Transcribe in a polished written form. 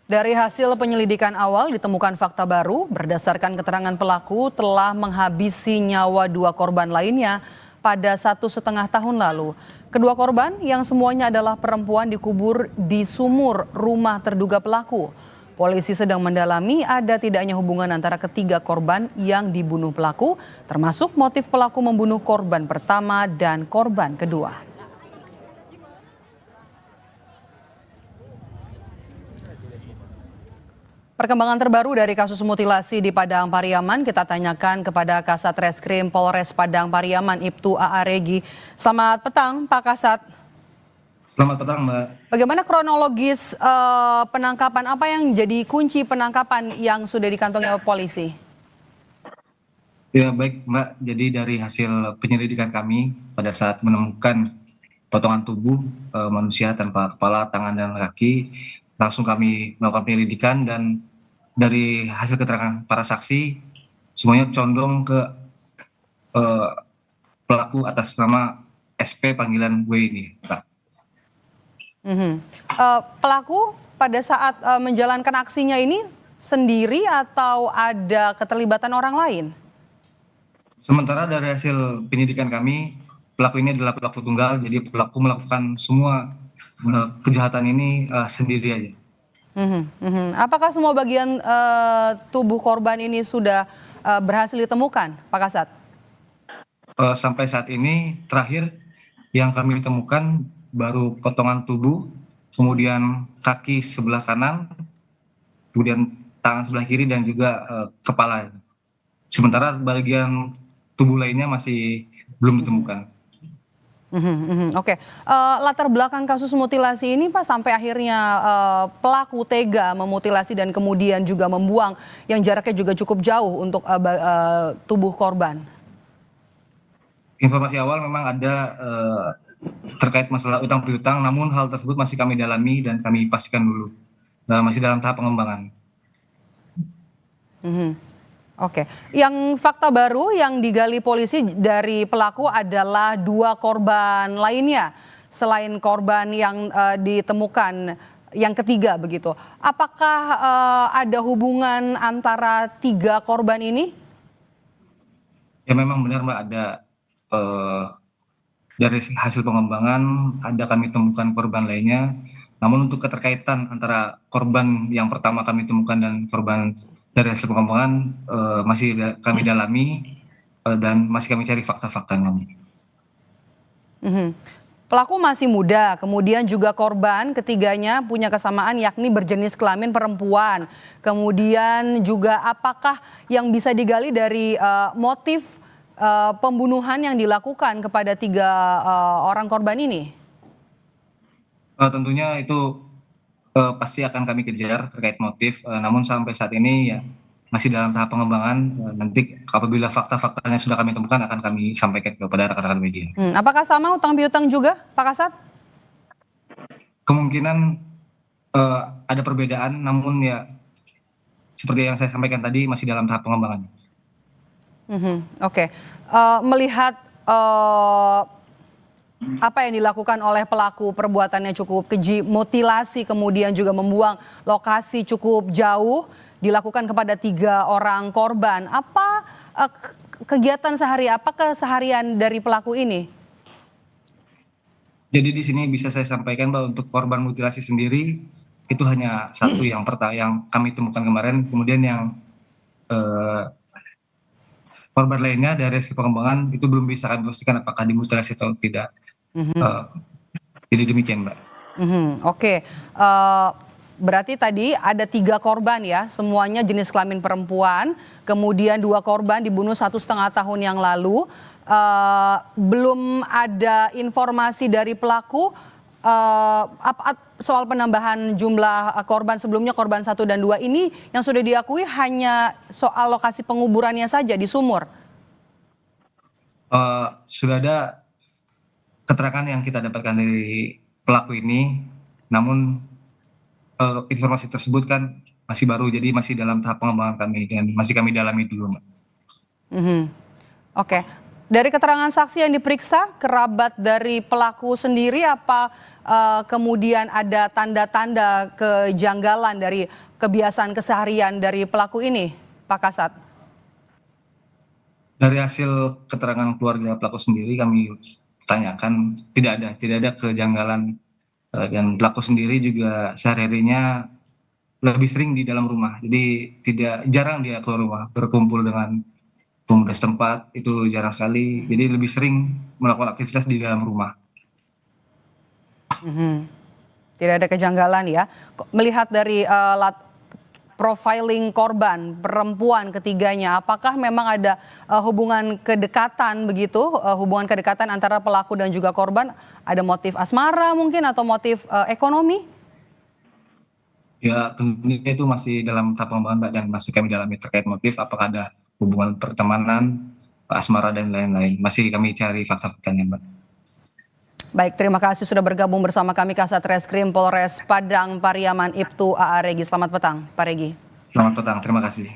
Dari hasil penyelidikan awal ditemukan fakta baru berdasarkan keterangan pelaku telah menghabisi nyawa dua korban lainnya pada 1,5 tahun lalu. Kedua korban yang semuanya adalah perempuan dikubur di sumur rumah terduga pelaku. Polisi sedang mendalami ada tidaknya hubungan antara ketiga korban yang dibunuh pelaku, termasuk motif pelaku membunuh korban pertama dan korban kedua. Perkembangan terbaru dari kasus mutilasi di Padang Pariaman kita tanyakan kepada Kasat Reskrim Polres Padang Pariaman Ibtu A.A. Regi. Selamat petang Pak Kasat. Selamat petang, Mbak. Bagaimana kronologis penangkapan, apa yang jadi kunci penangkapan yang sudah dikantongi oleh polisi? Ya, baik, Mbak. Jadi dari hasil penyelidikan kami pada saat menemukan potongan tubuh manusia tanpa kepala, tangan, dan kaki, langsung kami melakukan penyelidikan dan dari hasil keterangan para saksi semuanya condong ke eh, pelaku atas nama SP panggilan W ini, Pak. Pelaku pada saat menjalankan aksinya ini sendiri atau ada keterlibatan orang lain? Sementara dari hasil penyidikan kami, pelaku ini adalah pelaku tunggal, jadi pelaku melakukan semua kejahatan ini sendiri aja. Apakah semua bagian tubuh korban ini sudah berhasil ditemukan, Pak Kasat? Sampai saat ini terakhir yang kami temukan baru potongan tubuh, kemudian kaki sebelah kanan, kemudian tangan sebelah kiri dan juga kepala. Sementara bagian tubuh lainnya masih belum ditemukan. Oke. Latar belakang kasus mutilasi ini Pak sampai akhirnya pelaku tega memutilasi dan kemudian juga membuang yang jaraknya juga cukup jauh untuk tubuh korban. Informasi awal memang ada terkait masalah utang piutang, namun hal tersebut masih kami dalami dan kami pastikan dulu. Masih dalam tahap pengembangan. Oke, yang fakta baru yang digali polisi dari pelaku adalah dua korban lainnya selain korban yang ditemukan yang ketiga begitu. Apakah ada hubungan antara tiga korban ini? Ya memang benar Mbak, ada dari hasil pengembangan ada kami temukan korban lainnya. Namun untuk keterkaitan antara korban yang pertama kami temukan dan korban dari hasil pengembangan masih kami dalami dan masih kami cari fakta-faktanya. Pelaku masih muda, kemudian juga korban ketiganya punya kesamaan yakni berjenis kelamin perempuan. Kemudian juga apakah yang bisa digali dari motif pembunuhan yang dilakukan kepada tiga orang korban ini? Tentunya itu pasti akan kami kejar terkait motif, namun sampai saat ini ya masih dalam tahap pengembangan. Nanti apabila fakta-faktanya sudah kami temukan akan kami sampaikan kepada rekan-rekan media. Apakah sama utang piutang juga, Pak Kasat? Kemungkinan ada perbedaan, namun ya seperti yang saya sampaikan tadi masih dalam tahap pengembangan. Oke. Melihat apa yang dilakukan oleh pelaku, perbuatannya cukup keji, mutilasi kemudian juga membuang lokasi cukup jauh dilakukan kepada tiga orang korban. Apa kegiatan sehari, apa keseharian dari pelaku ini? Jadi di sini bisa saya sampaikan bahwa untuk korban mutilasi sendiri itu hanya satu yang kami temukan kemarin, kemudian yang korban lainnya dari hasil pengembangan itu belum bisa kami pastikan apakah dimutilasi atau tidak. Jadi demikian, Mbak. Oke. Berarti tadi ada tiga korban ya, semuanya jenis kelamin perempuan. Kemudian dua korban dibunuh 1,5 tahun yang lalu. Belum ada informasi dari pelaku soal penambahan jumlah korban sebelumnya, korban 1 dan 2 ini yang sudah diakui hanya soal lokasi penguburannya saja di sumur. Sudah ada keterangan yang kita dapatkan dari pelaku ini, namun informasi tersebut kan masih baru, jadi masih dalam tahap pengembangan kami dan masih kami dalami dulu, Mbak. Oke. Dari keterangan saksi yang diperiksa, kerabat dari pelaku sendiri apa kemudian ada tanda-tanda kejanggalan dari kebiasaan keseharian dari pelaku ini, Pak Kasat? Dari hasil keterangan keluarga pelaku sendiri kami tanyakan tidak ada kejanggalan, dan pelaku sendiri juga sehari-harinya lebih sering di dalam rumah. Jadi jarang dia keluar rumah, berkumpul dengan pemuda setempat itu jarang sekali. Jadi lebih sering melakukan aktivitas di dalam rumah. Tidak ada kejanggalan ya. Melihat dari profiling korban perempuan ketiganya, apakah memang ada hubungan kedekatan begitu, hubungan kedekatan antara pelaku dan juga korban? Ada motif asmara mungkin atau motif ekonomi? Ya tentunya itu masih dalam tahap pengembangan, Mbak, dan masih kami dalami terkait motif apakah ada hubungan pertemanan, asmara dan lain-lain. Masih kami cari fakta-faktanya, Mbak. Baik, terima kasih sudah bergabung bersama kami Kasat Reskrim Polres Padang Pariaman Ibtu A.A. Regi. Selamat petang, Pak Regi. Selamat petang, terima kasih.